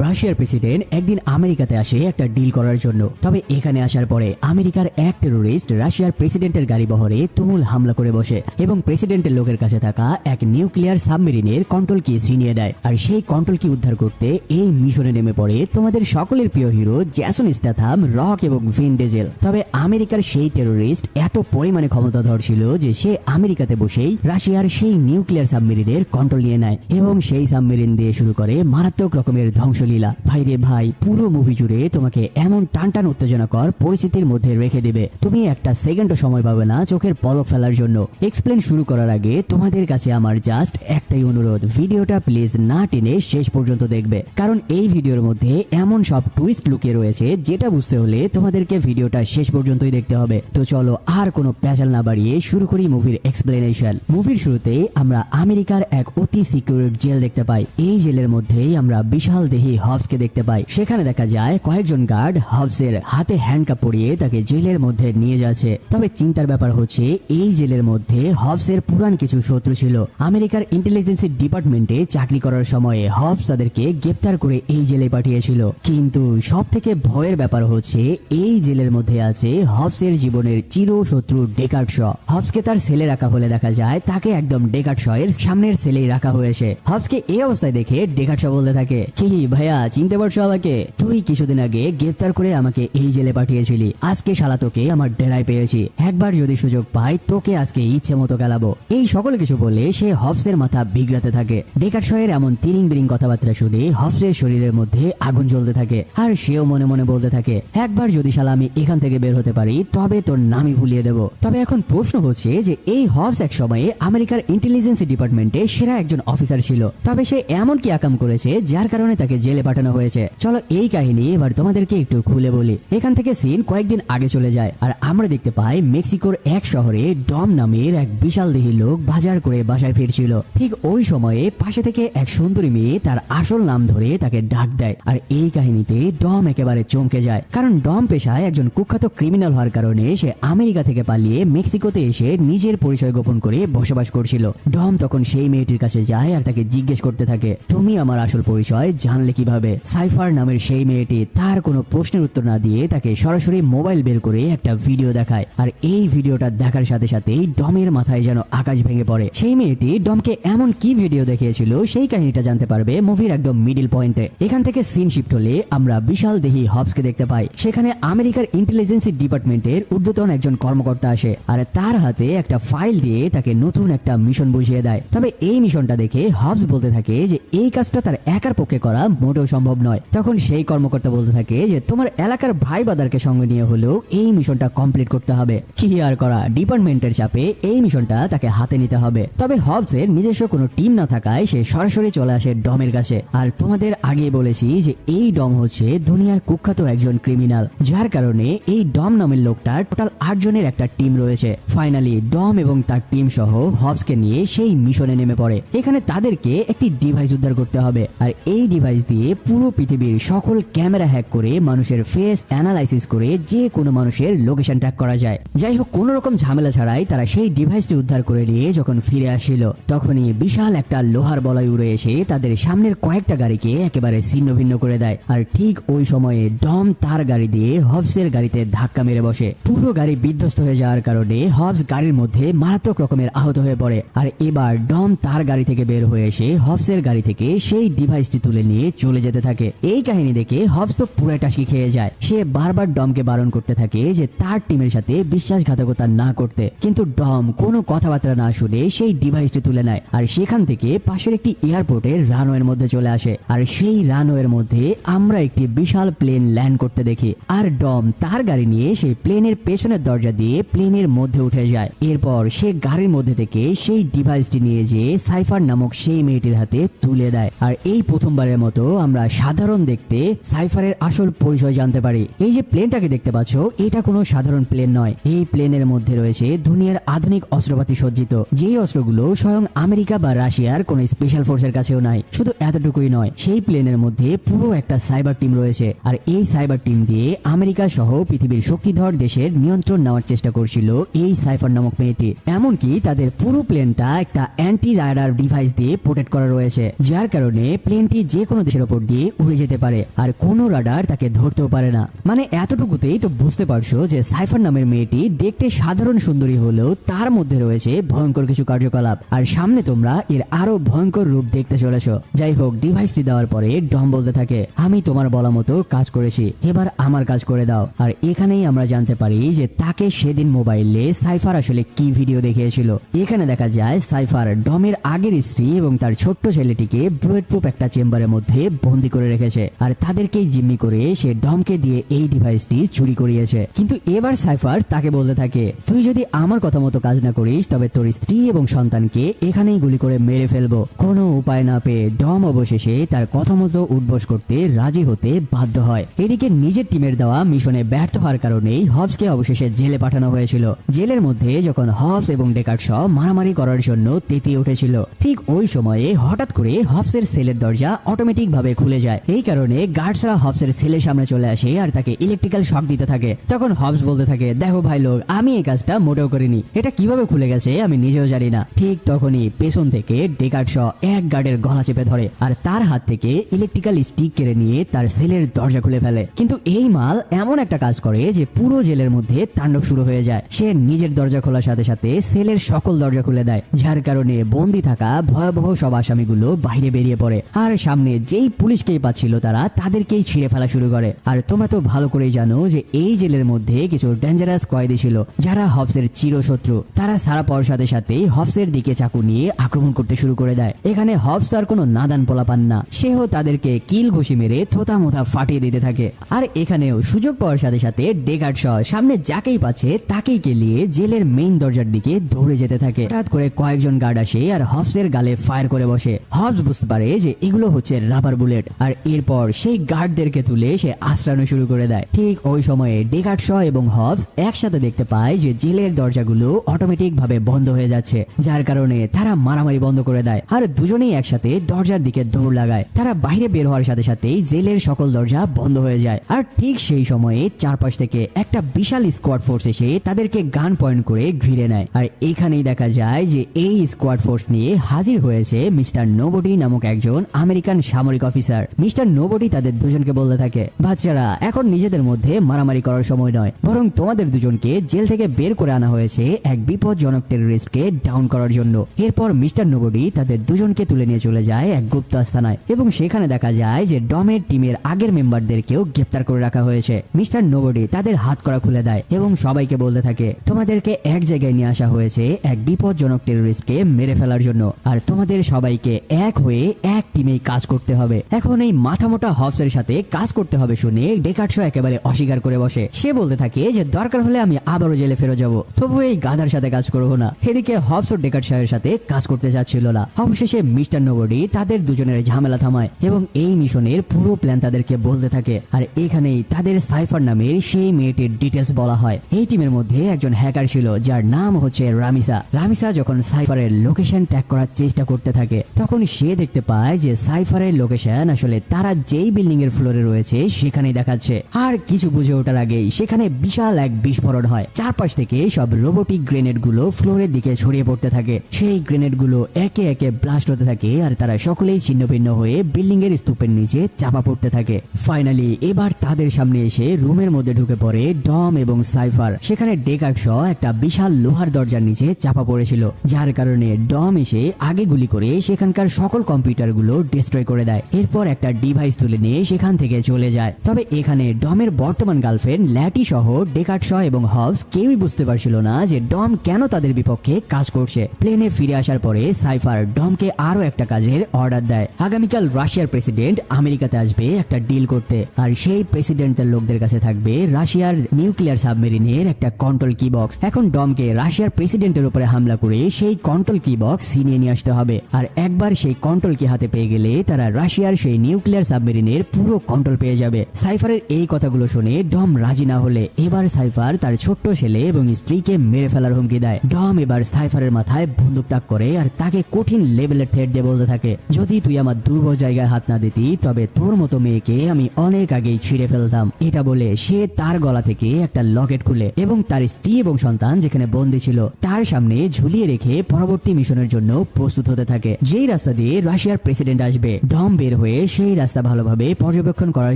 রাশিয়ার প্রেসিডেন্ট একদিন আমেরিকাতে আসে একটা ডিল করার জন্য। তবে এখানে আসার পরে আমেরিকার এক টেরোরিস্ট রাশিয়ার প্রেসিডেন্টের গাড়ি বহরে তুমুল হামলা করে বসে এবং প্রেসিডেন্টের লোকের কাছে থাকা এক নিউক্লিয়ার সাবমেরিনের কন্ট্রোল কি ছিনিয়ে দেয়। আর সেই কন্ট্রোল কি উদ্ধার করতে এই মিশনে নেমে পড়ে তোমাদের সকলের প্রিয় হিরো জ্যাসন স্ট্যাথাম, রক এবং ভিন ডিজেল। তবে আমেরিকার সেই টেরোরিস্ট এত পরিমাণে ক্ষমতাধর ছিল যে সে আমেরিকাতে বসেই রাশিয়ার সেই নিউক্লিয়ার সাবমেরিনের কন্ট্রোল নিয়ে নেয় এবং সেই সাবমেরিন দিয়ে শুরু করে মারাত্মক রকমের ধ্বংসলীলা। ভাই রে ভাই, পুরো মুভি জুড়ে তোমাকে এমন টানটান উত্তেজনাকর পরিস্থিতির মধ্যে রেখে দেবে, তুমি একটা সেকেন্ডও সময় পাবে না চোখের পলক ফেলার জন্য। এক্সপ্লেন শুরু করার আগে তোমাদের কাছে আমার জাস্ট একটাই অনুরোধ, ভিডিওটা প্লিজ না টেনে শেষ পর্যন্ত দেখবে, কারণ এই ভিডিওর মধ্যে এমন সব টুইস্ট লুকিয়ে রয়েছে যেটা বুঝতে হলে তোমাদেরকে ভিডিওটা শেষ পর্যন্তই দেখতে হবে। তো চলো আর কোনো প্যাচাল না বাড়িয়ে শুরু করি মুভির এক্সপ্লেনেশন। মুভির শুরুতে আমরা আমেরিকার এক অতি সিকিউরিট জেল দেখতে পাই। এই জেলের মধ্যেই আমরা বিশাল দেহি হবসকে দেখতে পাই। সেখানে দেখা যায় কয়েকজন গার্ড হবসের হাতে হ্যান্ডকাপ পরিয়ে তাকে জেলের মধ্যে নিয়ে যাচ্ছে। তবে চিন্তার ব্যাপার হচ্ছে এই জেলের মধ্যে হবসের পুরান কিছু শত্রু ছিল। আমেরিকার ইন্টেলিজেন্সি ডিপার্টমেন্টে চাকরি করার সময়ে হবস তাদেরকে গ্রেপ্তার করে এই জেলে পাঠিয়েছিল। কিন্তু সব থেকে ভয়ের ব্যাপার হচ্ছে এই জেলের মধ্যে আছে হবসের জীবনের চির শত্রু ডেকার্ড শ। হবসকে তার সেলে রাখা হলে দেখা যায় তাকে একদম ডেকার্ড শ এর সামনের সেলেই রাখা হয়েছে। হবসকে এই অবস্থায় দেখে ডেকার্ড শ বলতে থাকে, কি ভাইয়া চিনতে পারছো আমাকে? তুই কিছুদিন আগে গ্রেফতার করে আমাকে এই জেলে পাঠিয়েছিলি, আজকে শালা তোকে আমার ডেরায় পেয়েছি, একবার যদি সুযোগ পাই তোকে আজকে ইচ্ছে মতো গেলাবো। এই সকল কিছু বলে সে হবসের মাথা বিগড়াতে থাকে। ডেকার্ড শ এর এমন তিরিং বিরিং কথাবার্তা শুনে হবসের শরীরের মধ্যে আগুন জ্বলতে থাকে আর সেও মনে মনে বলতে থাকে, একবার যদি শালা আমি এখান থেকে বের হতে পারি তবে তোর নামই ভুলিয়ে দেব। তবে এখন প্রশ্ন হচ্ছে যে এই হবস এক সময়ে আমেরিকার ইন্টেলিজেন্সি ডিপার্টমেন্টে সেরা একজন অফিসার ছিল, তবে সে এমন কি আকাম করেছে যার কারণে তাকে জেলে পাঠানো হয়েছে। চলো এই কাহিনী এবার তোমাদেরকে একটু খুলে বলি। এখান থেকে সিন কয়েকদিন আগে চলে যায় আর আমরা দেখতে পাই মেক্সিকোর এক শহরে ডম নামের এক বিশাল দেহী লোক বাজার করে বাসায় ফিরছিল। ঠিক ওই সময়ে পাশে থেকে এক সুন্দরী মেয়ে তার আসল নাম ধরে তাকে ডাক দেয়। আর এই কাহিনীতে ডম একেবারে চমকে যায়, কারণ ডম পেশায় একজন কুখ্যাত ক্রিমিনাল হওয়ার কারণে সে আমেরিকা থেকে পালিয়ে মেক্সিকোতে এসে নিজের পরিচয় গোপন করে বসবাস করছিল। ডম তখন সেই মেয়েটির কাছে যায় আর তাকে জিজ্ঞেস করতে থাকে, তুমি আমার আসল পরিচয় জানলে কিভাবে? সাইফার নামের সেই মেয়েটি তার কোনো প্রশ্নের উত্তর না দিয়ে তাকে সরাসরি মোবাইল বের করে একটা ভিডিও দেখায়। আর এই ভিডিওটা দেখার সাথে সাথেই ডমের মাথায় যেন আকাশ ভেঙে পড়ে। সেই মেয়েটি ডমকে এমন কি ভিডিও দেখিয়েছিল সেই কাহিনীটা জানতে পারবে মুভির একদম মিডিল পয়েন্টে। এখান থেকে সিন শিফট হলে আমরা বিশাল দেহি হবসকে দেখতে পাই। সেখানে আমেরিকার ইন্টেলিজেন্সি ডিপার্টমেন্টের ঊর্ধ্বতন একজন কর্মকর্তা আসে আর তার হাতে একটা ফাইল দিয়ে তাকে নতুন একটা মিশন বুঝিয়ে দেয়। তবে এই মিশনটা দেখে হবস বলতে থাকে যে এই কাজটা তার একার পক্ষে করা মোটেও সম্ভব নয়। তখন সেই কর্মকর্তা বলতে থাকে যে তোমার এলাকার ভাই বাদারকে সঙ্গে নিয়ে হলেও এই মিশনটা কমপ্লিট করতে হবে। কি আর করা, ডিপার্টমেন্টের চাপে এই মিশনটা তাকে হাতে নিতে হবে। তবে হবসের নিজস্ব কোনো টিম না থাকায় সে সরাসরি চলে আসে ডমের কাছে। আর তোমাদের আগে বলেছি যে এই ডম হচ্ছে দুনিয়ার কুখ্যাত একজন ক্রিমিনাল, যার কারণে এই ডম নামের লোকটার টোটাল 8 জনের একটা টিম রয়েছে। ফাইনালি ডম এবং তার টিম সহ হবসকে নিয়ে সেই মিশনে নেমে পড়ে। এখানে তাদেরকে একটি ডিভাইস উদ্ধার করতে হবে আর এই ডিভাইস দিয়ে পুরো পৃথিবীর সকল ক্যামেরা হ্যাক করে মানুষের ফেস অ্যানালাইসিস করে যে কোনো মানুষের লোকেশন ট্র্যাক করা যায়। যাই হোক, কোনো রকম ঝামেলা ছাড়াই তারা সেই ডিভাইসটি উদ্ধার করে নিয়ে যখন ফিরে আসছিল তখনই বিশাল একটা লোহার বলয় উড়ে এসে তাদের সামনের কয়েকটা গাড়িকে একেবারে ছিন্ন ভিন্ন করে দেয়। আর ঠিক ওই সময়ে ডম তার গাড়ি দিয়ে হবসের গাড়িতে ধাক্কা মেরে বসে। পুরো গাড়ি বিধ্বস্ত হয়ে যাওয়ার কারণে হবস গাড়ির মধ্যে মারাত্মক রকমের আহত হয়ে পড়ে। আর এবার ডম তার গাড়ি থেকে বের হয়ে এসে হবসের গাড়ি থেকে সেই ডিভাইসটি তুলে নিয়ে চলে যেতে থাকে। এই কাহিনী দেখে হবস তো পুরো টাসকি খেয়ে যায়। সে বারবার ডমকে বারণ করতে থাকে যে তার টিমের সাথে বিশ্বাসঘাতকতা না করতে, কিন্তু ডম কোনো কথাবার্তা না শুনে সেই ডিভাইসটি তুলে নেয় আর সেখান থেকে পাশের একটি এয়ারপোর্টের রানওয়ের মধ্যে চলে আসে। আর সেই রানওয়ের মধ্যে আমরা একটি বিশাল প্লেন ল্যান্ড করতে দেখি আর ডম তার গাড়ি নিয়ে সেই প্লেনের পেছনের দরজা দিয়ে প্লেনের মধ্যে উঠে যায়। এরপর সে গাড়ির মধ্যে থেকে সেই ডিভাইসটি নিয়ে যেয়ে সাইফার নামক সেই মেয়েটির হাতে তুলে দেয়। আর এই প্রথমবারের মতো আমরা সাধারণ দেখতে সাইফারের আসল পরিচয় জানতে পারি। এই যে প্লেনটাকে দেখতে পাচ্ছ, এটা কোনো সাধারণ প্লেন নয়। এই প্লেনের মধ্যে রয়েছে দুনিয়ার আধুনিক অস্ত্রপাতি সজ্জিত, যেই অস্ত্রগুলো স্বয়ং আমেরিকা বা রাশিয়ার কোনো স্পেশাল ফোর্সের কাছেও নাই। শুধু এতটুকুই নয়, সেই প্লেনের মধ্যে পুরো একটা সাইবার টিম রয়েছে আর এই সাইবার টিম দিয়ে আমেরিকা সহ পৃথিবীর শক্তিধর দেশের নিয়ন্ত্রণ নেওয়ার চেষ্টা করছিল এই সাইফার নামক মেয়েটি। এমনকি তাদের পুরো প্লেনটা একটা অ্যান্টি রাডার ডিভাইস দিয়ে প্রোটেক্ট করা রয়েছে, যার কারণে প্লেনটি যে কোনো দেশের ওপর দিয়ে উড়ে যেতে পারে আর কোনো রাডার তাকে ধরতেও পারে না। মানে এতটুকুতেই তো বুঝতে পারছো যে সাইফার নামের মেয়েটি দেখতে সাধারণ সুন্দরী হলেও তার মধ্যে রয়েছে ভয়ঙ্কর কিছু কার্যকলাপ, আর সামনে তোমরা এর আরো ভয়ঙ্কর রূপ দেখতে চলেছো। যাই হোক, ডিভাইসটি দেওয়ার পরে ডম বলতে থাকে, আমি তোমার বলা মতো কাজ করেছি, এবার আমার কাজ করে দাও। আর এখানেই আমরা জানতে পারি যে তাকে সেদিন মোবাইলে সাইফার আসলে কি ভিডিও দেখিয়েছিল। এখানে দেখা যায় সাইফার ডমের আগের স্ত্রী এবং তার ছোট্ট ছেলেটিকে বুলেট প্রুফ একটা চেম্বারের মধ্যে বন্দি করে রেখেছে, আর তাদেরকেই জিম্মি করে সে ডমকে দিয়ে এই ডিভাইসটি চুরি করিয়েছে। কিন্তু এবার সাইফার তাকে বলতে থাকে, তুই যদি আমার কথা মতো কাজ না করিস তবে তোর স্ত্রী এবং সন্তানকে এখানেই গুলি করে মেরে ফেলবো। কোনো উপায় না পেয়ে ডম অবশেষে তার কথা মতো উঠবোস করতে রাজি হতে বাধ্য হয়। এদিকে নিজের টিমের দেওয়া মিশনে ব্যর্থ হওয়ার কারণেই হবসকে অবশেষে জেলে পাঠানো হয়েছিল। জেলের মধ্যে যখন হবস এবং ডেকার্ড শ মারামারি করার জন্য তেতিয়ে উঠেছিল, ঠিক ওই সময়ে হঠাৎ করে হবসের সেলের দরজা অটোমেটিক ভাবে খুলে যায়। এই কারণে গার্ডসরা হবসের সেলের সামনে চলে আসে আর তাকে ইলেকট্রিক্যাল শক দিতে থাকে। তখন হবস বলতে থাকে, দেখো ভাই লোক, আমি এই কাজটা মোটেও করিনি, এটা কিভাবে খুলে গেছে আমি নিজেও জানি না। ঠিক তখনই পেছন থেকে ডেকার্ড শ এক গার্ডের গলা চেপে ধরে আর তার হাত থেকে ইলেকট্রিক্যাল স্টিক কেড়ে নিয়ে তার সেলের দরজা খুলে ফেলে। কিন্তু এই মাল এমন একটা কাজ করে যে পুরো জেলের মধ্যে তাণ্ডব শুরু হয়ে যায়। সে নিজের দরজা খোলার সাথে সাথে সেলের সকল দরজা খুলে দেয়, যার কারণে বন্দি থাকা ভয়াবহ সব আসামিগুলো বাইরে বেরিয়ে পড়ে আর সামনে যেই পুলিশকেই পাচ্ছিল তারা তাদেরকেই ছিঁড়ে ফেলা শুরু করে। আর তোমরা তো ভালো করেই জানো যে এই জেলের মধ্যে কিছু ডেঞ্জারাস কয়েদি ছিল যারা হবসের চিরশত্রু। তারা সারা পাওয়ার সাথে সাথে হবসের দিকে চাকু নিয়ে আক্রমণ করতে শুরু করে দেয়। এখানে হবস তার কোনো নাদান পোলা পান না, সেও তাদেরকে কিল ঘুষি মেরে থোতা মোথা ফাটিয়ে দিতে থাকে। আর এখানেও সুযোগ পাওয়ার সাথে সাথে ডেকার্ড শ সামনে যাকেই পাচ্ছে তাকেই কেলিয়ে জেলের মেইন দরজার দিকে দৌড়ে যেতে থাকে। হঠাৎ করে কয়েকজন গার্ড আসে আর হবসের গালে ফায়ার করে বসে। হবস বুঝতে পারে যে এগুলো হচ্ছে রাবার বুলেট, আর এরপর সেই গার্ডদেরকে তুলে সে আশ্রানো শুরু করে দেয়। ঠিক ওই সময়ে ডেকার্ড শ এবং হবস একসাথে দেখতে পায় যে জেলের দরজাগুলো অটোমেটিক ভাবে বন্ধ হয়ে যাচ্ছে, যার কারণে তারা মারামারি বন্ধ করে দেয় আর দুজনেই একসাথে দরজার দিকে দৌড় লাগায়। তারা বাইরে বের হওয়ার সাথে সাথেই জেলের সকল দরজা বন্ধ হয়ে যায়। আর ঠিক সেই সময়ে চারপাশ থেকে একটা বিশাল স্কোয়াড ফোর্স এসে তাদেরকে গান পয়েন্ট করে ঘিরে নেয়। আর এখানেই দেখা যায় যে এই স্কোয়াড ফোর্স নিয়ে হাজির হয়েছে মিস্টার নোবডি নামক একজন আমেরিকান সামরিক অফিসার। মিস্টার নোবডি তাদের দুজনকে বলতে থাকে, বাচ্চারা, এখন নিজেদের মধ্যে মারামারি করার সময় নয়, বরং তোমাদের দুজনকে জেল থেকে বের করে আনা হয়েছে এক বিপজ্জনক টেররিস্টকে ডাউন করার জন্য। এরপর মিস্টার নোবডি তাদের দুজনকে তুলে নিয়ে চলে যায় এক গুপ্ত আস্তানায় এবং সেখানে দেখা যায় যে ডমের টিমের আগের মেম্বারদেরকেও গ্রেপ্তার করে রাখা হয়েছে। মিস্টার নোবডি তাদের হাত করা খুলে দেয় এবং সবাইকে বলতে থাকে, তোমাদেরকে এক জায়গায় নিয়ে আসা হয়েছে এক বিপজ্জনক টেররিস্টকে মেরে ফেলার জন্য, আর তোমাদের সবাইকে এক হয়ে এক টিমেই কাজ করতে হবে। এখন এই মাথামোটা হবসের সাথে কাজ করতে হবে শুনে ডেকার্ড শ একেবারে অস্বীকার করে বসে। সে বলতে থাকে যে দরকার হলে আমি আবারও জেলে ফেরত যাব, তবু এই গাধার সাথে কাজ করবো না। এদিকে হবস ও ডেকার্ড শয়ের সাথে কাজ করতে যাচ্ছিল না। অবশেষে মিস্টার নোবডি তাদের দুজনের ঝামেলা থামায় এবং এই মিশনের পুরো প্ল্যান তাদেরকে বলতে থাকে। আর এখানেই তাদের সাইফার নামের সেই মেয়েটির ডিটেলস বলা হয়। এই টিমের মধ্যে একজন হ্যাকার ছিল যার নাম হচ্ছে রামিসা। রামিসা যখন সাইফারের লোকেশন ট্র্যাক করার চেষ্টা করতে থাকে তখন সে দেখতে পায় যে সাইফারের লোকেশন আসলে তারা যেই বিল্ডিং এর ফ্লোরে রয়েছে সেখানেই দেখাচ্ছে। আর কিছু বুঝে ওঠার আগেই সেখানে বিশাল এক বিস্ফোরণ হয়। চারপাশ থেকে সব রোবোটিক গ্রেনেড গুলো ফ্লোরের দিকে ছড়িয়ে পড়তে থাকে। সেই গ্রেনেড গুলো একে একে ব্লাস্ট হতে থাকে আর তারা সকলেই ছিন্নভিন্ন হয়ে বিল্ডিং এর স্তূপের নিচে চাপা পড়তে থাকে। ফাইনালি এবার তাদের সামনে এসে রুমের মধ্যে ঢুকে পড়ে ডম এবং সাইফার। সেখানে ডেকার্ড শ একটা বিশাল লোহার দরজার নিচে চাপা পড়েছিল, যার কারণে ডম এসে আগে গুলি করে সেখানকার সকল কম্পিউটার গুলো ডিস্ট্রয় করে দেয়। এরপর একটা ডিভাইস তুলে নিয়ে সেখান থেকে চলে যায়। তবে এখানে ডমের বর্তমান গার্লফ্রেন্ড ল্যাটি সহ ডেকার্ড শ এবং হবস কেউই বুঝতে পারছিল না যে ডম কেন তাদের বিপক্ষে কাজ করছে। প্লেনে ফিরে আসার পরে সাইফার ডমকে আরো একটা কাজের অর্ডার দেয়। আগামীকাল রাশিয়ার প্রেসিডেন্ট আমেরিকাতে আসবে একটা ডিল করতে, আর সেই প্রেসিডেন্টের লোকদের কাছে থাকবে রাশিয়ার নিউক্লিয়ার সাবমেরিনের একটা কন্ট্রোল কি বক্স। এখন ডমকে রাশিয়ার প্রেসিডেন্টের উপরে হামলা করে সেই কন্ট্রোল কি বক্স ছিনিয়ে নিয়ে আসতে হবে। আর একবার সেই কন্ট্রোল কি হাতে পেয়ে গেলে তারা রাশিয়ার সেই নিউক্লিয়ার সাবমেরিনের পুরো কন্ট্রোল পেয়ে যাবে। সাইফারের এই কথাগুলো শুনে ডম রাজি না হলে এবার সাইফার তার ছোট্ট ছেলে এবং স্ত্রীকে মেরে ফেলার হুমকি দেয়। ডম এবার সাইফারের মাথায় বন্দুক তাক করে আর তাকে কঠিন লেভেলের থ্রেট দিয়ে বলতে থাকে, যদি তুই আমার দুর্বল জায়গায় হাত না দিতি তবে তোর মতো মেয়েকে আমি অনেক আগেই ছিঁড়ে ফেলতাম। এটা বলে সে তার গলা থেকে একটা লকেট খুলে এবং তার স্ত্রী এবং সন্তান যেখানে বন্দী ছিল তার সামনে ঝুলিয়ে রেখে পরবর্তী মিশনের জন্য প্রস্তুত হতে থাকে। যেই রাস্তা দিয়ে রাশিয়ার প্রেসিডেন্ট আসবে ডম বের বের হয়ে সেই রাস্তা ভালোভাবে পর্যবেক্ষণ করার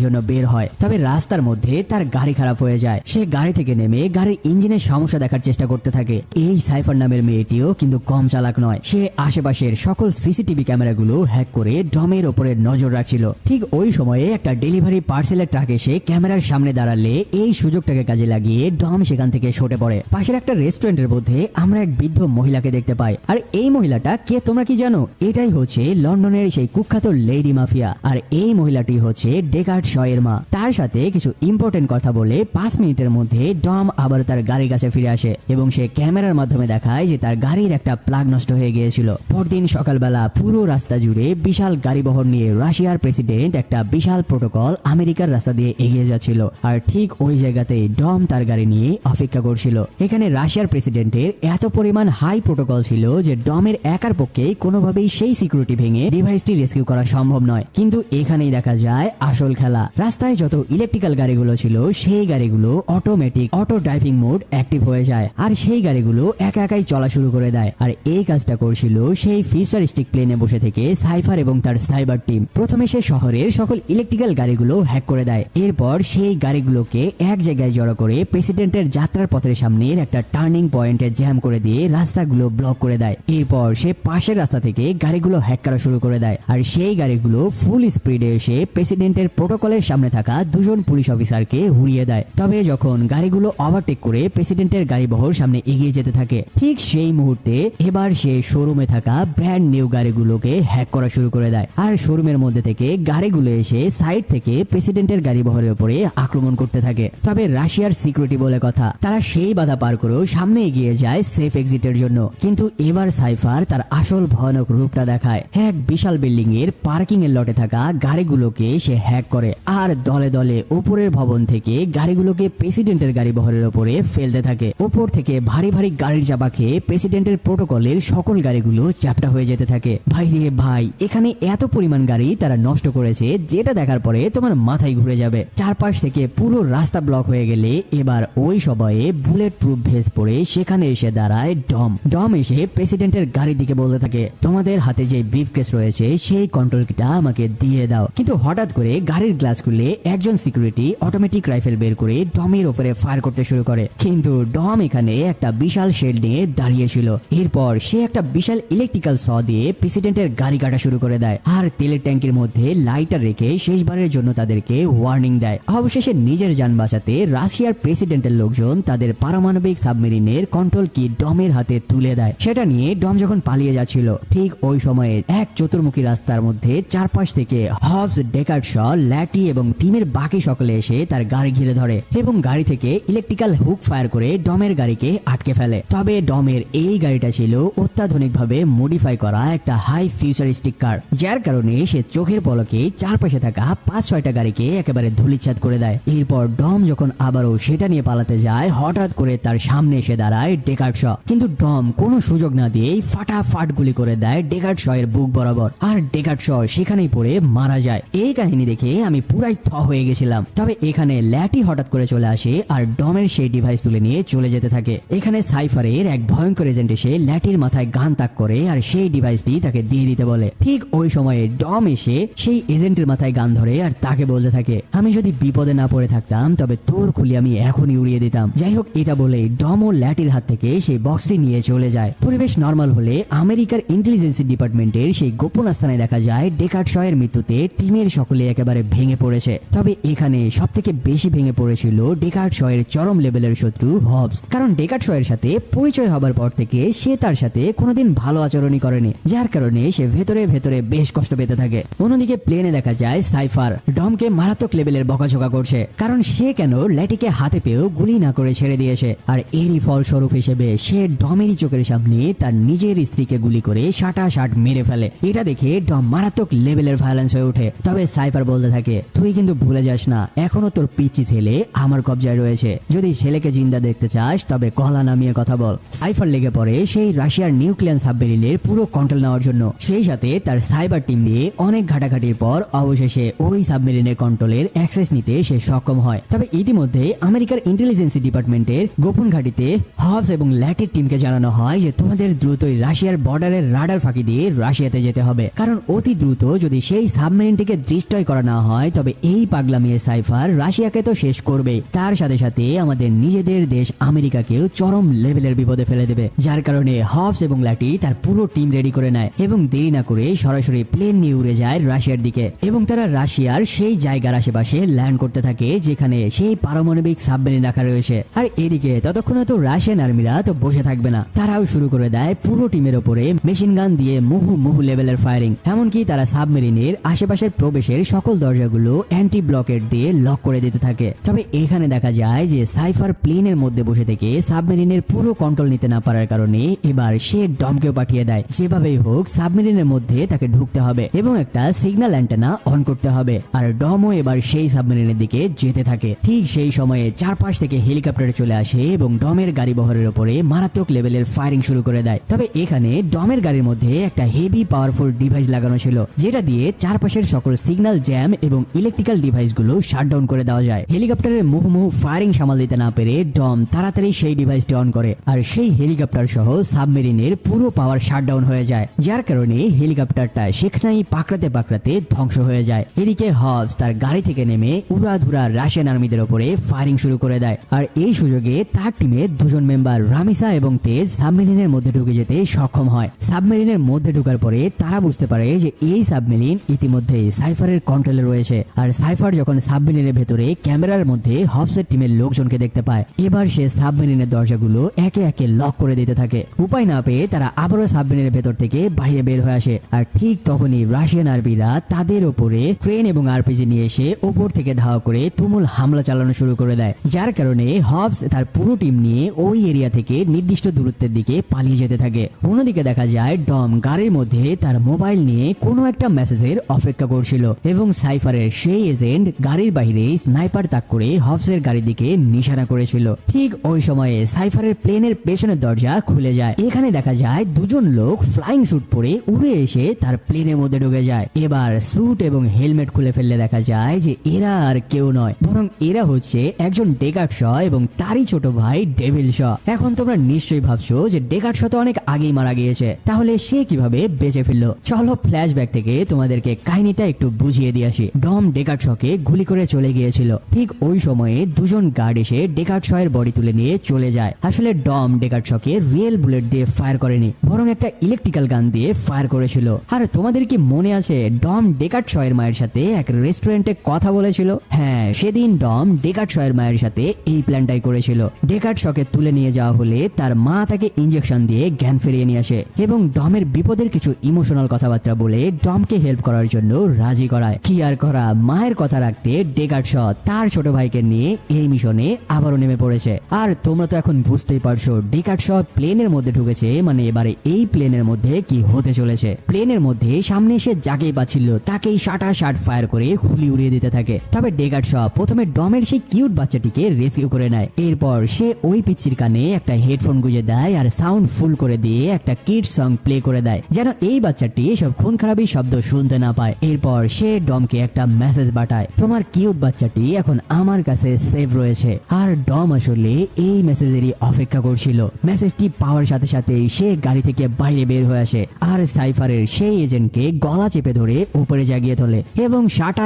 জন্য বের হয়। তবে রাস্তার মধ্যে তার গাড়ি খারাপ হয়ে যায়। সে গাড়ি থেকে নেমে গাড়ির ইঞ্জিনের সমস্যা দেখার চেষ্টা করতে থাকে। এই সাইফার নামের মেয়েটিও কিন্তু কম চালাক নয়। সে আশেপাশের সকল সিসিটিভি ক্যামেরাগুলো হ্যাক করে ডমের ওপরে নজর রাখছিল। ঠিক ওই সময়ে একটা ডেলিভারি পার্সেলের ট্রাক এসে ক্যামেরার সামনে দাঁড়ালে এই সুযোগটাকে কাজে লাগিয়ে ডম সেখান থেকে সরে পড়ে। পাশের একটা রেস্টুরেন্টের মধ্যে আমরা এক বৃদ্ধ মহিলাকে দেখতে পাই। আর এই মহিলাটা কে তোমরা কি জানো? এটাই হচ্ছে লন্ডনের সেই কুখ্যাত লেডি মাফিয়া। আর এই মহিলাটি হচ্ছে ডেকার্ড শয়ের মা। তার সাথে কিছু ইম্পর্টেন্ট কথা বলে 5 মিনিটের মধ্যে ডম আবার তার গাড়ির কাছে ফিরে আসে এবং সে ক্যামেরার মাধ্যমে দেখায় যে তার গাড়ির একটা প্লাগ নষ্ট হয়ে গিয়েছিল। পরদিন সকালবেলা পুরো রাস্তা জুড়ে বিশাল গাড়িবহর নিয়ে রাশিয়ার প্রেসিডেন্ট একটা বিশাল প্রোটোকল আমেরিকার রাস্তা দিয়ে এগিয়ে যাচ্ছিল। আর ঠিক ওই জায়গাতেই ডম তার গাড়ি নিয়ে অপেক্ষা করছিল। এখানে রাশিয়ার প্রেসিডেন্টের এত পরিমাণ হাই প্রোটোকল ছিল যে ডমের একার পক্ষে কোনোভাবেই সেই সিকিউরিটি ভেঙে ডিভাইসটি রেস্কিউ করা সম্ভব নয়। কিন্তু এখানেই দেখা যায় আসল খেলা। রাস্তায় যত ইলেকট্রিক্যাল গাড়িগুলো ছিল সেই গাড়িগুলো automatic auto driving mode active হয়ে যায় আর সেই গাড়িগুলো একা একাই চলা শুরু করে দেয়। আর এই কাজটা করছিল সেই ফিউচারিস্টিক প্লেনে বসে থেকে সাইফার এবং তার সাইবার টিম। প্রথমে সে শহরের সকল ইলেকট্রিক্যাল গাড়িগুলো হ্যাক করে দেয়। এরপর সেই গাড়িগুলোকে এক জায়গায় জড়ো করে প্রেসিডেন্টের যাত্রার পথের সামনের একটা টার্নিং পয়েন্টে জ্যাম করে দিয়ে রাস্তাগুলো ব্লক করে দেয়। এরপর সে পাশের রাস্তা থেকে গাড়িগুলো হ্যাক করা শুরু করে দেয় আর সেই গাড়িগুলো ফুল স্পিডে এসে প্রেসিডেন্টের প্রোটোকলের সামনে থাকা 2জন পুলিশ অফিসারকে উড়িয়ে দেয়। তবে যখন গাড়িগুলো ওভারটেক করে প্রেসিডেন্টের গাড়ি বহর সামনে এগিয়ে যেতে থাকে, ঠিক সেই মুহূর্তে এবার সে শোরুমে থাকা ব্র্যান্ড নিউ গাড়িগুলোকে হ্যাক করা শুরু করে দেয়। আর শোরুমের মধ্যে থেকে গাড়িগুলো এসে সাইড থেকে প্রেসিডেন্টের গাড়ি বহরের উপরে আক্রমণ করতে থাকে। তবে রাশিয়ার সিকিউরিটি বলে কথা, তারা সেই বাধা পার করেও সামনে এগিয়ে যায় সেফ এক্সিটের জন্য। কিন্তু এবার সাইফার তার আসল ভয়ানক রূপটা দেখায়। এক বিশাল বিল্ডিং এর পার্কিং এর লটে থাকা গাড়িগুলোকে সে হ্যাক করে আর দলে দলে উপরের ভবন থেকে গাড়িগুলোকে প্রেসিডেন্টের গাড়ি বহরের উপরে ফেলতে থাকে। উপর থেকে ভারী ভারী গাড়ির চাপা খেয়ে প্রেসিডেন্টের প্রোটোকলের সকল গাড়িগুলো চ্যাপ্টা হয়ে যেতে থাকে। ভাই রে ভাই, এখানে এত পরিমাণ গাড়ি তারা নষ্ট করেছে যেটা দেখার পরে তোমার মাথায় ঘুরে যাবে। চারপাশ থেকে পুরো রাস্তা ব্লক হয়ে গেলে এবার ওই সময়ে বুলেট প্রুফ ভেস্ট পরে সেখানে এসে দাঁড়ায় ডম। ডম এসে প্রেসিডেন্টের গাড়ির দিকে বলতে থাকে, তোমাদের হাতে যে ব্রিফকেস রয়েছে সেই কন্ট্রোল কিটা আমাকে দিয়ে দাও। কিন্তু হঠাৎ করে গাড়ির গ্লাস খুলে একজন সিকিউরিটি অটোমেটিক রাইফেল বের করে ডমের উপরে ফায়ার করতে শুরু করে। কিন্তু ডম এখানে একটা বিশাল শেল্ড নিয়ে দাঁড়িয়েছিল। এরপর সে একটা বিশাল ইলেকট্রিক্যাল স দিয়ে প্রেসিডেন্টের গাড়ি কাটা শুরু করে দেয় আর তেলের ট্যাঙ্কের মধ্যে লাইটার রেখে শেষবারের জন্য তাদেরকে ওয়ার্নিং দেয়। অবশেষে নিজের যান বাঁচাতে রাশিয়ার প্রেসিডেন্টের লোকজন তাদের পারমাণবিক সাবমেরিনের কন্ট্রোল কি ডমের হাতে তুলে দেয়। সেটা নিয়ে ডম যখন পালিয়ে যাচ্ছিল, ঠিক ওই সময়ে এক চতুর্মুখী রাস্তার মধ্যে চারপাশ থেকে হবস, ডেকার্ড শ, ল্যাটি এবং টিমের বাকি সকলে এসে তার গাড়ি ঘিরে ধরে এবং গাড়ি থেকে ইলেকট্রিক্যাল হুক ফায়ার করে ডমের গাড়িকে আটকে ফেলে। তবে ডমের এই গাড়িটা ছিল অত্যাধুনিকভাবে মডিফাই করা একটা হাই ফিউচারিস্টিক কার, যার কারণে সে চোখের পলকে চারপাশে থাকা 5-6টা গাড়িকে একেবারে ধুলিচ্ছাদ করে দেয়। এরপর ডম যখন আবারও সেটা নিয়ে পালাতে যায়, হঠাৎ করে তার সামনে এসে দাঁড়ায় ডেকার্ড শ। কিন্তু ডম কোনো সুযোগ না দিয়েই ফাটাফাট গুলি করে দেয় ডেকার্ড শ এর বুক বরাবর আর ডেকার্ড শ সেখানেই পড়ে মারা যায়। এই কাহিনী দেখে আমি পুরাই থ হয়ে গেছিলাম। তবে এখানে ল্যাটি হঠাৎ করে চলে আসে আর ডমের সেই ডিভাইস তুলে নিয়ে চলে যেতে থাকে। এখানে সাইফারের এক ভয়ঙ্কর এজেন্ট এসে ল্যাটির মাথায় গান তাক করে আর সেই ডিভাইসটি তাকে দিয়ে দিতে বলে। ঠিক ওই সময়ে ডম এসে সেই এজেন্টের মাথায় গান ধরে আর তাকে বলতে থাকে, আমি যদি বিপদে না পড়ে থাকতাম তবে তোর খুলি আমি এখনই উড়িয়ে দিতাম। যাই হোক, এটা বলে ডম ও ল্যাটির হাত থেকে সেই বক্সটি নিয়ে চলে যায়। পরিবেশ নর্মাল হলে আমেরিকার ইন্টেলিজেন্স ডিপার্টমেন্টের সেই গোপন আস্তানায় দেখা যায় ডেকার্ড শ এর মৃত্যুতে টিমের সকলে একেবারে ভেঙে পড়েছে। তবে এখানে সব থেকে বেশি ভেঙে পড়েছিল ডেকার্ড শ এর চরম লেভেলের শত্রু হবস। কারণ ডেকার্ড শ এর সাথে পরিচয় হবার পর থেকে সে তার সাথে কোনোদিন ভালো আচরণই করেনি, যার কারণে সে ভেতরে ভেতরে বেশ কষ্ট পেতে থাকে। অন্যদিকে প্লেনে দেখা যায় সাইফার ডমকে মারাত্মক লেভেলের বকাঝকা করছে, কারণ সে কেন ল্যাটিকে হাতে পেয়েও গুলি না করে ছেড়ে দিয়েছে। আর এরই ফলস্বরূপ হিসেবে সে ডমেরই চোখের সামনে তার নিজের স্ত্রীকে গুলি করে শাটাশাট মেরে ফেলে। এটা দেখে ডম মারাত্মক লেভেলের ভায়োলেন্স হয়ে ওঠে। তবে সাইফার বলতে থাকে, তুই কিন্তু ভুলে যাস না এখনো তোর পিচ্চি ছেলে আমার কবজায় রয়েছে, যদি ছেলেকে জিন্দা দেখতে চাস তবে গলা নামিয়ে কথা বল। সাইফার লেগে পড়ে সেই রাশিয়ার নিউক্লিয়ার সাবমেরিনের পুরো কন্ট্রোল নেওয়ার জন্য। সেই সাথে তার সাইবার টিম দিয়ে অনেক ঘাটাঘাটির পর অবশেষে ওই সাবমেরিনের কন্ট্রোলের অ্যাক্সেস নিতে সে সক্ষম হয়। তবে ইতিমধ্যে আমেরিকার ইন্টেলিজেন্স ডিপার্টমেন্টের গোপন ঘাঁটিতে হবস এবং ল্যাটির টিমকে জানানো হয় যে তোমাদের দ্রুতই রাশিয়ার বর্ডারের রাডার ফাঁকি দিয়ে রাশিয়াতে যেতে হবে, কারণ অতি দ্রুত যদি সেই সাবমেরিনটিকে ডিস্ট্রয় করা না হয় তবে এই পাগলামি সাইফার রাশিয়াকে তো শেষ করবে, তার সাথে সাথে আমাদের নিজেদের দেশ আমেরিকাকেও চরম লেভেলের বিপদে ফেলে দেবে। যার কারণে হবস এবং ল্যাটি তার পুরো টিম রেডি করে নেয় এবং দেরি না করে সরাসরি প্লেন নিয়ে উড়ে যায় রাশিয়ার দিকে এবং তারা রাশিয়ার সেই জায়গার আশেপাশে ল্যান্ড করতে থাকে যেখানে সেই পারমাণবিক সাবমেরিন রাখা রয়েছে। আর এদিকে ততক্ষণে তো রাশিয়ান আর্মিরা তো বসে থাকবে না, তারাও শুরু করে দেয় পুরো টিমের ওপরে মেশিন গান দিয়ে মুহু লেভেলের ফায়ারিং। এমনকি তারা সাবমেরিনের আশেপাশের প্রবেশের সকল দরজাগুলো অ্যান্টি ব্লকেট দিয়ে লক করে দিতে থাকে। তবে এখানে দেখা যায় যে সাইফার প্লেনের মধ্যে বসে থেকে সাবমেরিনের পুরো কন্ট্রোল নিতে না পারার কারণে এবার সে ডমকেও পাঠিয়ে দেয়। যেভাবেই হোক সাবমেরিনের মধ্যে তাকে ঢুকতে হবে এবং একটা সিগন্যাল অ্যান্টেনা অন করতে হবে। আর ডমও এবার সেই সাবমেরিনের দিকে যেতে থাকে। ঠিক সেই সময়ে চারপাশ থেকে হেলিকপ্টার চলে আসে এবং ডমের গাড়ি বহরের উপরে মারাত্মক লেভেলের ফায়ারিং শুরু করে দেয়। তবে এখানে ডমের গাড়ির মধ্যে একটা হেভি পাওয়ারফুল ডিভাইস লাগানো ছিল যেটা দিয়ে চারপাশের সকল সিগন্যাল জ্যাম এবং ইলেকট্রিক্যাল ডিভাইসগুলো শাটডাউন করে দেওয়া যায়। হেলিকপ্টারের মুহু ফায়ারিং সামাল দিতে না পেরে ডম তাড়াতাড়ি সেই ডিভাইসটি অন করে আর সেই হেলিকপ্টার সহ সাবমেরিনের পুরো পাওয়ার শাটডাউন হয়ে যায়, যার কারণে হেলিকপ্টারটা সেখানেই পাকড়াতে ধ্বংস হয়ে যায়। এদিকে হবস তার গাড়ি থেকে নেমে উড়াধুরা রাশিয়ান আর্মিদের উপরে ফায়ারিং শুরু করে দেয়। আর এই সুযোগে তার টিমের দুজন মেম্বার রামিসা এবং তেজ সাবমেরিনের মধ্যে ঢুকে যেতে সক্ষম হয়। সাবমেরিনের মধ্যে ঢোকার পরে তারা বুঝতে পারে যে এই সাবমেরিন ইতিমধ্যে সাইফারের কন্ট্রোলে রয়েছে। আর সাইফার যখন সাবমেরিনের ভেতরে ক্যামেরার মধ্যে হবসের টিমের লোকজনকে দেখতে পায়, এবার সে সাবমেরিনের দরজাগুলো একে একে লক করে দিতে থাকে। উপায় না পেয়ে তারা আবারও সাবমেরিনের ভেতর থেকে বাইরে বের হয়ে আসে। আর ঠিক তখনই রাশিয়ান আর্মিরা তাদের উপরে ট্রেন এবং আরপিজি নিয়ে এসে উপর থেকে ধাওয়া করে তুমুল হামলা চালানো শুরু করে দেয়, যার কারণে হবস তার পুরো টিম নিয়ে ওই এরিয়া থেকে নির্দিষ্ট দূরত্বের দিকে পালিয়ে যেতে থাকে। অন্যদিকে দেখা যায় ডম গাড়ির মধ্যে তার মোবাইল নিয়ে কোনো একটা মেসেজের অপেক্ষা করছিল এবং সাইফারের সেই এজেন্ট গাড়ির বাইরে স্নাইপার তাক করে হবসের গাড়ির দিকে নিশানা করেছিল। ঠিক ওই সময়ে সাইফারের প্লেনের পেছনের দরজা খুলে যায়। এখানে দেখা যায় দুজন লোক ফ্লাইং স্যুট পরে উড়ে এসে তার প্লেনের মধ্যে ঢুকে যায়। এবার স্যুট এবং হেলমেট খুলে ফেললে দেখা যায় যে এরা আর কেউ নয়, বরং এরা হচ্ছে একজন ডেকার্ড শ এবং তারই ছোট ভাই ডেভিল শ। এখন তোমরা নিশ্চয়ই ভাবছো যে ডেকার্ড শ তো অনেক আগেই মারা গিয়েছে, তাহলে সে কিভাবে বেঁচে ফিরলো। চলো ফ্ল্যাশব্যাক থেকে তোমাদেরকে কাহিনীটা একটু বুঝিয়ে দিয়ে আসি। ডম ডেকার্ড শকে গুলি করে চলে গিয়েছিল। ঠিক ওই সময়ে দুজন গার্ড এসে ডেকার্ড শ এর বডি তুলে নিয়ে চলে যায়। আসলে ডম ডেকার্ড শকে রিয়েল বুলেট দিয়ে ফায়ার করেনি, বরং একটা ইলেকট্রিক্যাল গান দিয়ে ফায়ার করেছিল। আর তোমাদের কি মনে আছে ডম ডেকার্ড শ এর মায়ের সাথে এক রেস্টুরেন্টে কথা বলেছিল? হ্যাঁ, সেদিন ডম ডেকার্ড শ এর মায়ের সাথে এই প্ল্যানটাই করেছিল। ডেকার্ড শকে তুলে নিয়ে যাওয়া হলে তার মা তাকে ইনজেকশন দিয়ে জ্ঞান ফিরিয়ে নিয়ে আসে এবং ডমের বিপদের কিছু ইমোশনাল কথাবার্তা বলে ডমকে হেল্প করার জন্য রাজি করায়। কি আর করা, মায়ের কথা রাখতে ডেকার্ড শ তার ছোট ভাইকে নিয়ে এই মিশনে আবারও নেমে পড়েছে। আর তোমরা তো এখন বুঝতেই পারছো ডেকার্ড শ প্লেনের মধ্যে ঢুকেছে, মানে এবারে এই প্লেনের মধ্যে কি হতে চলেছে। প্লেনের মধ্যে সামনে এসে যাকেই পাচ্ছিল তাকেই শাট ফায়ার করে খুলি উড়িয়ে দিতে থাকে। তবে ডেকার্ড শ প্রথমে ডমের সেই কিউট বাচ্চাটিকে রেস্কিউ করে নেয়। এরপর সে ওই পিচ্চির কানে একটা হেডফোন গুঁজে দেয় আর সাউন্ড ফুল করে দিয়ে একটা কিডস সং প্লে করে দেয় যেন এই বাচ্চাটি সব খুন খারাপি শব্দ শুনতে না পায়। এরপর সে ডমকে একটা মেসেজ পাঠায়, তোমার কিউট বাচ্চাটি এখন আমার কাছে সেভ রয়েছে। আর ডম আসলে এই মেসেজেরই অপেক্ষা করছিল। মেসেজটি পাওয়ার সাথে সাথে সে গাড়ি থেকে বাইরে বের হয়ে আসে আর সাইফারের সেই এজেন্টকে গলা চেপে ধরে উপরে জাগিয়ে তোলে এবং শাট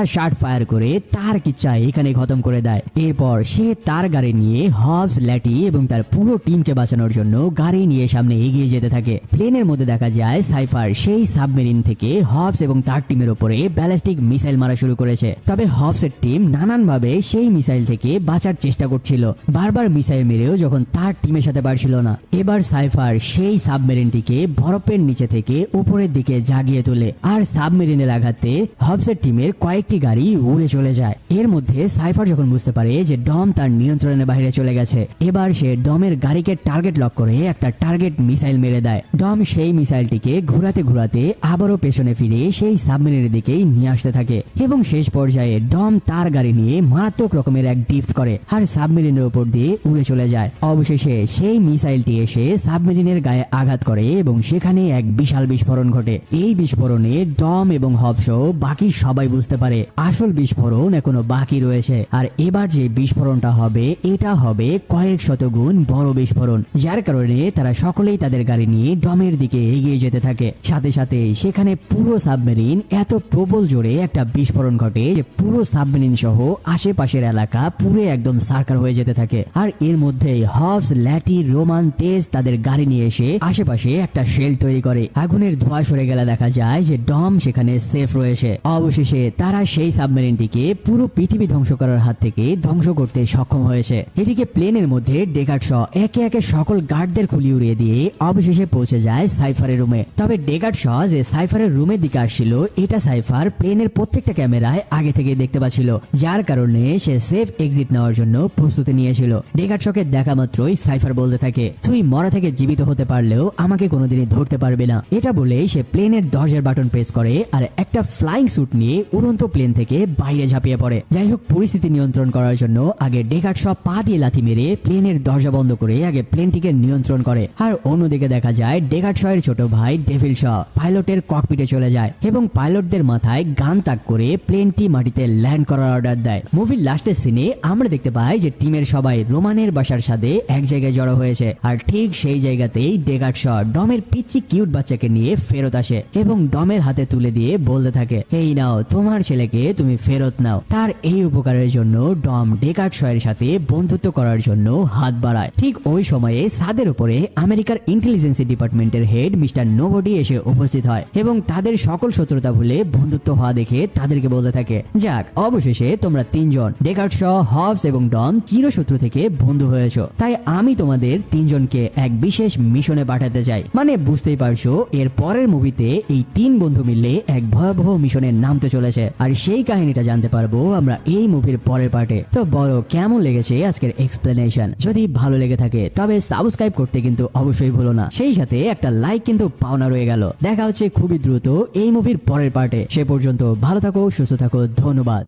ফায়ার করে তার কিচ্ছা এখানে খতম করে দেয়। এরপর সে তার গাড়ি নিয়ে হবস, ল্যাটি এবং তার পুরো টিমকে বাঁচানোর জন্য গাড়ি নিয়ে সামনে এগিয়ে যেতে থাকে। প্লেনের মধ্যে দেখা যায় সাইফার সেই সাবমেরিন থেকে হবস এবং তার টিমের উপরে ব্যালিস্টিক মিসাইল মারা শুরু করেছে। তবে হবসের টিম নানানভাবে সেই মিসাইল থেকে বাঁচার চেষ্টা করছিল, বারবার মিসাইল মেরেও যখন তার টিমের সাথে পারছিল না। এবার সাইফার সেই সাবমেরিনটিকে বরফের নিচে থেকে উপরের দিকে জাগিয়ে তোলে আর সাবমেরিনের আঘাতে হবসের টিমের কয়েকটি গাড়ি উড়ে চলে যায়। এর মধ্যে সাইফার যখন বুঝতে পারে যে ডম তার নিয়ন্ত্রণের বাইরে চলে গেছে, এবার সে ডমের গাড়িকে টার্গেট লক করে একটা টার্গেট মিসাইল মেরে দেয়। ডম সেই মিসাইলটিকে ঘুরাতে ঘুরাতে আবারও পেছনে ফিরে সেই সাবমেরিনের দিকেই নিয়ে আসতে থাকে এবং শেষ পর্যায়ে ডম তার গাড়ি নিয়ে মারাত্মক রকমের এক ড্রিফট করে আর সাবমেরিনের উপর দিয়ে উড়ে চলে যায়। অবশেষে সেই মিসাইলটি এসে সাবমেরিনের গায়ে আঘাত করে এবং সেখানে এক বিশাল বিস্ফোরণ ঘটে। এই বিস্ফোরণে ডম এবং হবস বাকি সবাই বুঝতে পারে আসল বিস্ফোরণ এখনো বাকি রয়েছে। আর এবার যে বিস্ফোরণটা হবে এটা হবে কয়েক শত গুণ বড় বিস্ফোরণ, যার কারণে তারা সকলেই তাদের গাড়ি নিয়ে ডমের দিকে এগিয়ে যেতে থাকে। সাথে সাথে সেখানে পুরো সাবমেরিন সাবমেরিন এত প্রবল জোরে একটা বিস্ফোরণ ঘটে যে পুরো সাবমেরিন সহ আশেপাশের এলাকা পুরো একদম সার্কার হয়ে যেতে থাকে। আর এর মধ্যেই হবস, ল্যাটি, রোমান, টেস তাদের গাড়ি নিয়ে এসে আশেপাশে একটা শেল তৈরি করে। আগুনের ধোঁয়া সরে গেলে দেখা যায় যে ডম সেখানে সেফ রয়েছে। অবশেষে তারা সেই সাবমেরিনটিকে পুরো পৃথিবী ধ্বংস করার হাত থেকে ধ্বংস করতে সক্ষম হয়েছে। এদিকে প্লেনের মধ্যে ডেকার্ড শ একে একে সকল গার্ডদের খুলি উড়িয়ে দিয়ে অবশেষে পৌঁছে যায় সাইফারের রুমে। তবে ডেকার্ড শ যে সাইফারের রুমের দিকে আসছিল এটা সাইফার প্লেনের প্রত্যেকটা ক্যামেরায় আগে থেকে দেখতে পাচ্ছিল, যার কারণে সে সেফ এক্সিট নেওয়ার জন্য প্রস্তুতি নিয়েছিল। ডেকার্ড শকে দেখা মাত্রই সাইফার বলতে থাকে, তুই মরা থেকে জীবিত হতে পারলেও আমাকে কোনোদিনই ধরতে পারবে না। এটা বলেই সে প্লেনের দরজার বাটন প্রেস করে আর একটা ফ্লাইং স্যুট নিয়ে উড়ন্ত প্লেন থেকে বাইরে ঝাঁপিয়ে পড়ে। যাই হোক, পরিস্থিতি নিয়ন্ত্রণ করার জন্য আগে ডেকার্ড শ পা দিয়ে লাথি মেরে প্লেনের দরজা বন্ধ করে আগে প্লেনটিকে নিয়ন্ত্রণ করে। আর অন্যদিকে দেখা যায় ডেকার্ড শ এর ছোট ভাই ডেভিল শ পাইলটের ককপিটে চলে যায় এবং পাইলটদের মাথায় গান তাক করে প্লেনটি মাটিতে ল্যান্ড করার অর্ডার দেয়। মুভির লাস্টের সিনে আমরা দেখতে পাই যে টিমের সবাই রোমানের বাসার সাথে এক জায়গায় জড়ো হয়েছে। আর ঠিক সেই জায়গাতেই ডেকার্ড শ ডমের পিচ্চি কিউট বাচ্চাকে নিয়ে ফেরত আসে এবং ডমের হাতে তুলে দিয়ে বলতে থাকে, এই নাও তোমার ছেলেকে তুমি ফেরত নাও। তার এই উপকারের জন্য ডম ডেকার্ড শ এর সাথে বন্ধুত্ব করার জন্য হাত বাড়ায়। ঠিক ওই সময়ে ছাদের উপরে আমেরিকার ইন্টেলিজেন্সি ডিপার্টমেন্টের হেড মিস্টার নোবডি এসে উপস্থিত হয় এবং তাদের সকল শত্রুতা ভুলে বন্ধুত্ব হওয়া দেখে তাদেরকে বলতে থাকে, যাক অবশেষে তোমরা তিনজন ডেকার্ড শ, হবস এবং ডম চিরশত্রু থেকে বন্ধু হয়েছো, তাই আমি তোমাদের তিনজনকে এক বিশেষ মিশনে পাঠাতে চাই। মানে বুঝতেই পারছো এর পরের মুভিতে এই তিন বন্ধু মিলে এক ভয়াবহ মিশনে নামতে চলেছে। আর সেই কাহিনীটা জানতে পারবো আমরা এই মুভির পরের পার্টে। তো বলো কেমন লেগেছে আজকের এক্সপ্লেনেশন? যদি ভালো লেগে থাকে তবে সাবস্ক্রাইব করতে কিন্তু অবশ্যই ভুলো না, সেই সাথে একটা লাইক কিন্তু পাওনা রয়ে গেল। দেখা হচ্ছে খুবই দ্রুত এই মুভির পরের পার্টে। সে পর্যন্ত ভালো থাকো, সুস্থ থাকো, ধন্যবাদ।